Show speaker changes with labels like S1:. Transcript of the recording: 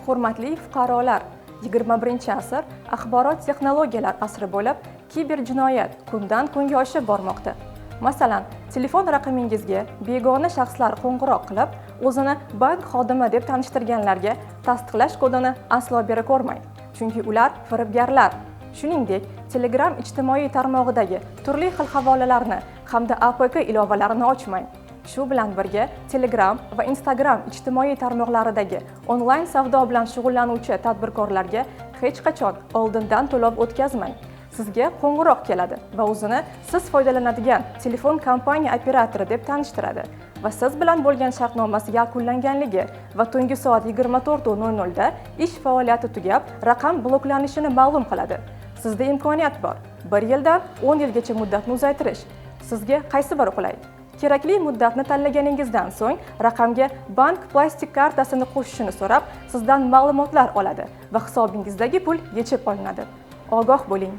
S1: Hurmatli fuqarolar, 21-asr axborot texnologiyalar asri bo'lib, kiberjinoyat kundan-kunga oshib bormoqda. Masalan, telefon raqamingizga begona shaxslar qo'ng'iroq qilib, o'zini bank xodimi deb tanishtirganlarga tasdiqlash kodini aslo bera ko'rmang, chunki ular firibgarlar. Shuningdek, Telegram ijtimoiy tarmog'idagi turli xil havolalarni hamda APK ilovalarini ochmang. Shu bilan birga Telegram va Instagram ijtimoiy tarmoqlaridagi onlayn savdo bilan shug'ullanuvchi tadbirkorlarga hech qachon oldindan to'lov o'tkazmang. Sizga qo'ng'iroq keladi va o'zini siz foydalanadigan telefon kompaniya operatori deb tanishtiradi va siz bilan bo'lgan shartnomasi yakunlanganligi va tungi soat 24:00 da ish faoliyati tugab, raqam bloklanishini ma'lum qiladi. Sizda imkoniyat bor. 1 yildan 10 yilgacha muddatni uzaytirish. Sizga qaysi biri qulay? Kerakli muddatni tanlaganingizdan so'ng raqamga bank plastik kartasini qo'shishini so'rab, sizdan ma'lumotlar oladi va hisobingizdagi pul yechib olinadi. Ogoh bo'ling!